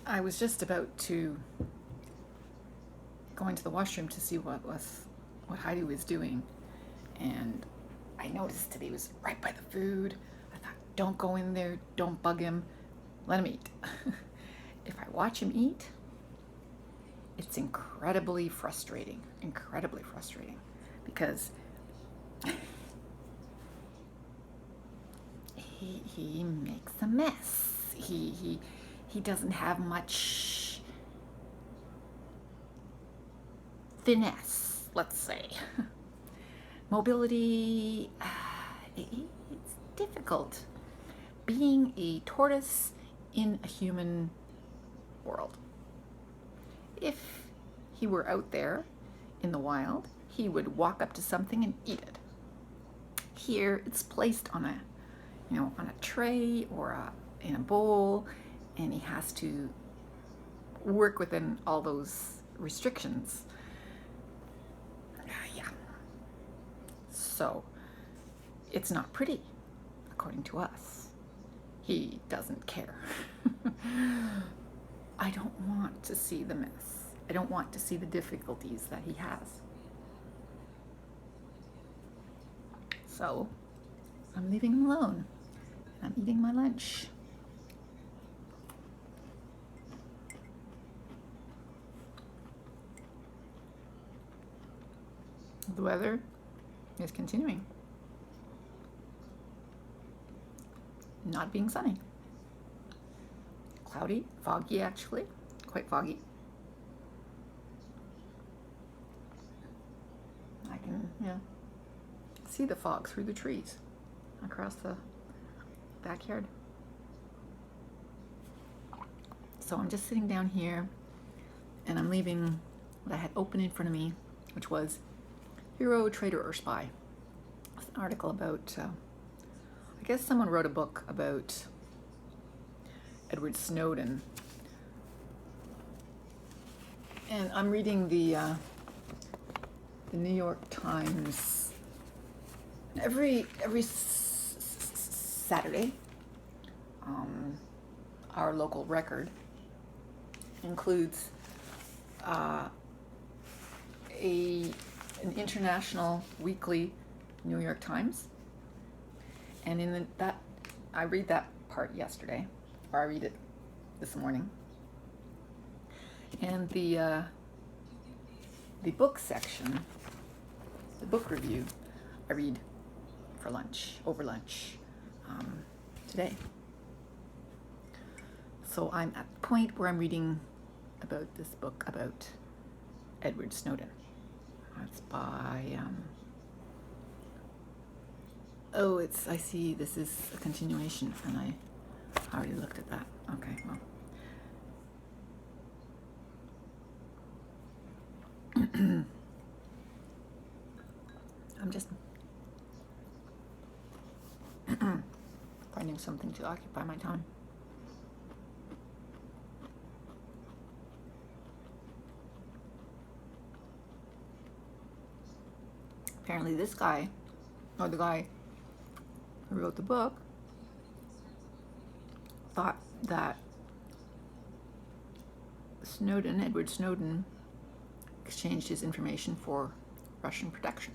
I was just about to go into the washroom to see what Heidi was doing, and I noticed that he was right by the food. I thought, don't go in there, don't bug him, let him eat. If I watch him eat, it's incredibly frustrating, because he makes a mess. He doesn't have much finesse, let's say. Mobility, it's difficult being a tortoise in a human world. If he were out there in the wild, he would walk up to something and eat it. Here, it's placed on a tray or in a bowl, and he has to work within all those restrictions. Yeah. So, it's not pretty, according to us. He doesn't care. I don't want to see the mess. I don't want to see the difficulties that he has. So, I'm leaving him alone. I'm eating my lunch. The weather is continuing. Not being sunny. Cloudy, foggy actually, quite foggy. I can, see the fog through the trees across the backyard. So I'm just sitting down here, and I'm leaving what I had open in front of me, which was Hero, Traitor, or Spy. It's an article about, I guess someone wrote a book about Edward Snowden. And I'm reading the New York Times every Saturday. Our local record includes an international weekly New York Times, and in that I read that part yesterday, or I read it this morning, and the book section, the book review, I read for lunch, over lunch, today. So I'm at the point where I'm reading about this book about Edward Snowden. It's by, I see this is a continuation, and I already looked at that. Okay, well. I'm just finding something to occupy my time. Apparently this guy, or the guy who wrote the book, thought that Edward Snowden, exchanged his information for Russian protection.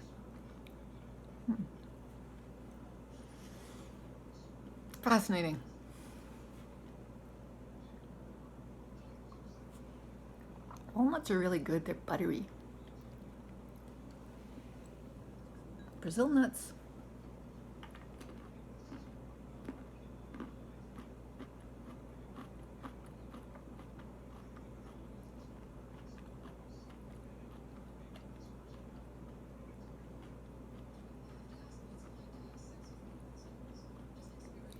Fascinating. Walnuts are really good. They're buttery. Brazil nuts.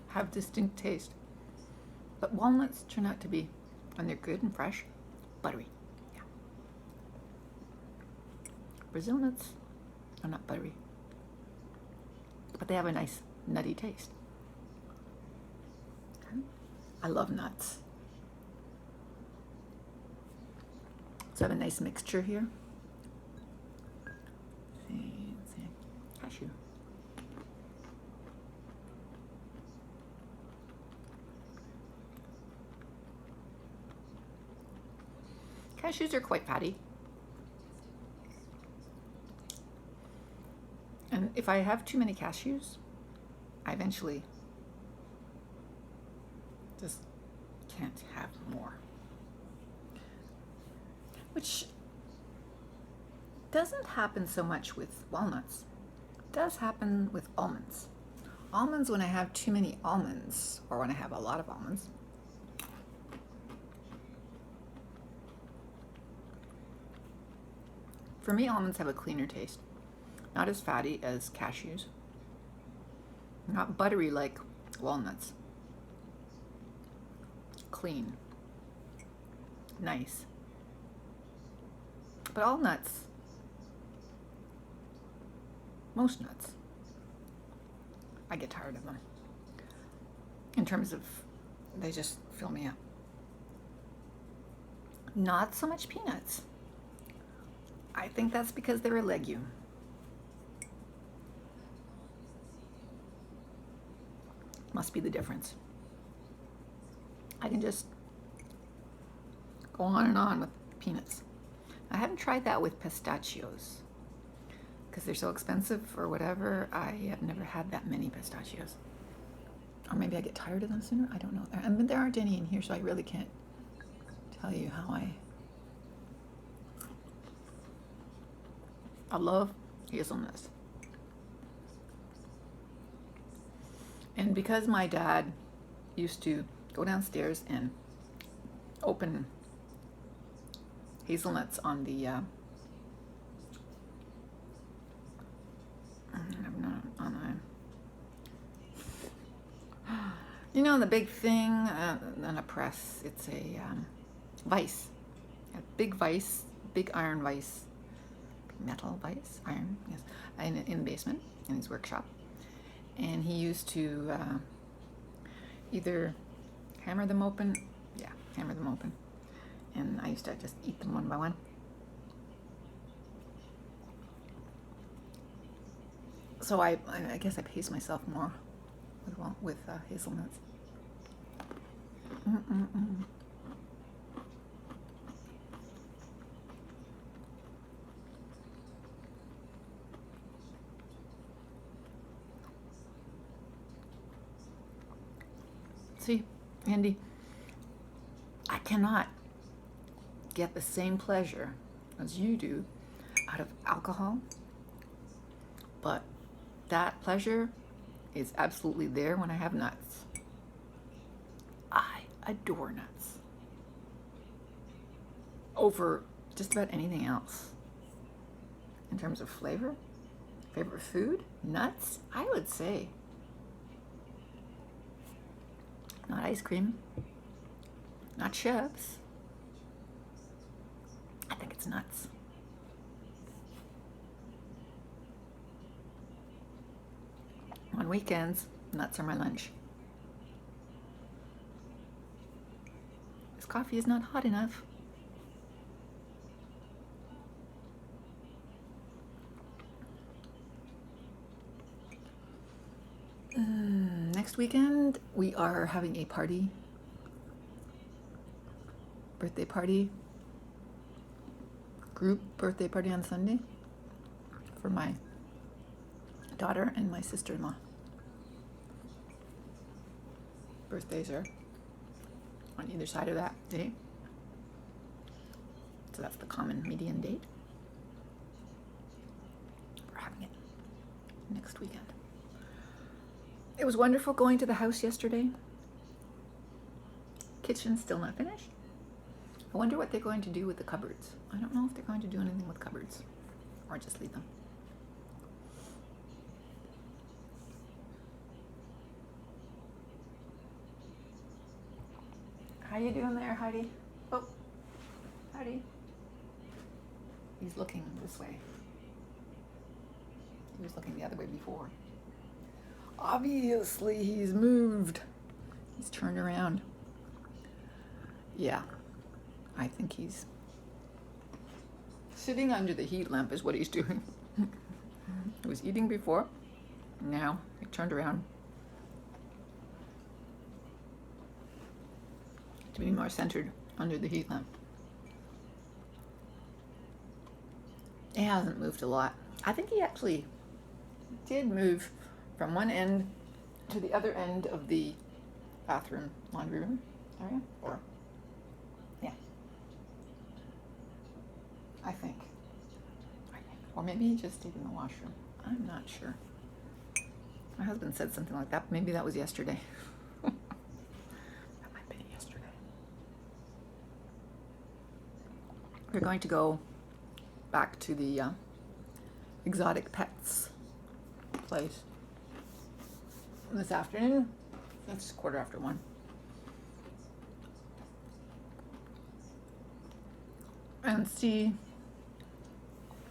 Have distinct taste. But walnuts turn out to be, when they're good and fresh, buttery. Yeah. Brazil nuts are not buttery, but they have a nice nutty taste. Okay. I love nuts. So I have a nice mixture here. Let's see. Cashew. Cashews are quite fatty. And if I have too many cashews, I eventually just can't have more. Which doesn't happen so much with walnuts. It does happen with almonds. Almonds, when I have too many almonds, or when I have a lot of almonds, for me, almonds have a cleaner taste. Not as fatty as cashews. Not buttery like walnuts. Clean. Nice. But all nuts, most nuts, I get tired of them. In terms of, they just fill me up. Not so much peanuts. I think that's because they're a legume. Must be the difference. I can just go on and on with peanuts. I haven't tried that with pistachios because they're so expensive or whatever. I have never had that many pistachios. Or maybe I get tired of them sooner. I don't know. I mean, there aren't any in here, so I really can't tell you how I love hazelnuts. And because my dad used to go downstairs and open hazelnuts on the you know, the big thing on a press. It's a vise, a big vise, big iron vise, metal vise, iron, yes, in the basement in his workshop. And he used to either hammer them open, and I used to just eat them one by one. So I guess I pace myself more with hazelnuts. See, Andy, I cannot get the same pleasure as you do out of alcohol, but that pleasure is absolutely there when I have nuts. I adore nuts over just about anything else. In terms of flavor, favorite food, nuts, I would say. Not ice cream, not chips. I think it's nuts. On weekends, nuts are my lunch. This coffee is not hot enough. Next weekend, we are having a party, birthday party, group birthday party on Sunday for my daughter and my sister-in-law. Birthdays are on either side of that day. So that's the common median date. We're having it next weekend. It was wonderful going to the house yesterday. Kitchen's still not finished. I wonder what they're going to do with the cupboards. I don't know if they're going to do anything with cupboards or just leave them. How you doing there, Heidi? Oh, Heidi. He's looking this way. He was looking the other way before. Obviously, he's moved. He's turned around. Yeah, I think he's sitting under the heat lamp is what he's doing. He was eating before. Now he turned around to be more centered under the heat lamp. He hasn't moved a lot. I think he actually did move from one end to the other end of the bathroom, laundry room area. Or, yeah, I think. Or maybe he just stayed in the washroom. I'm not sure. My husband said something like that. Maybe that was yesterday. That might have been yesterday. We're going to go back to the exotic pets place this afternoon. It's 1:15. And see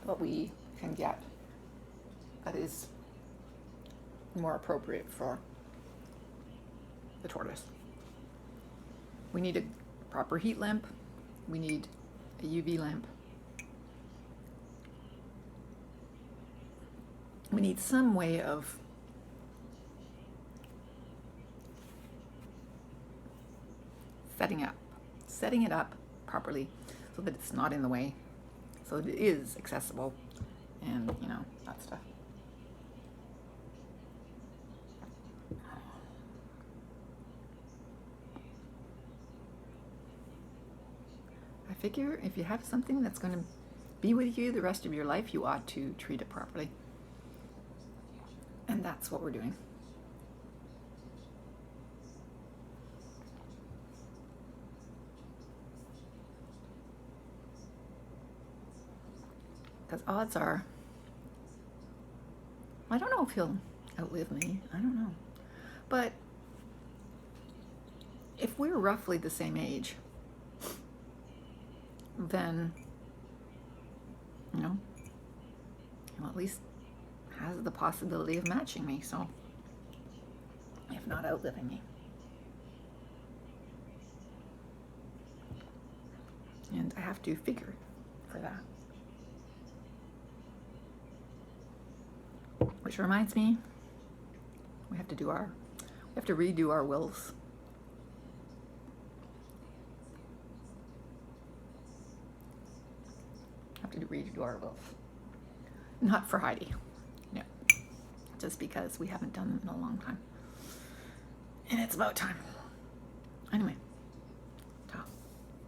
what we can get that is more appropriate for the tortoise. We need a proper heat lamp. We need a UV lamp. We need some way of setting it up properly so that it's not in the way, so that it is accessible, and you know, that stuff. I figure if you have something that's going to be with you the rest of your life, you ought to treat it properly. And that's what we're doing. Because odds are, I don't know if he'll outlive me. I don't know. But if we're roughly the same age, then, you know, he'll at least has the possibility of matching me, so if not outliving me. And I have to figure for that. Which reminds me, we have to redo our wills. Have to redo our wills. Not for Heidi. No. Just because we haven't done them in a long time. And it's about time. Anyway.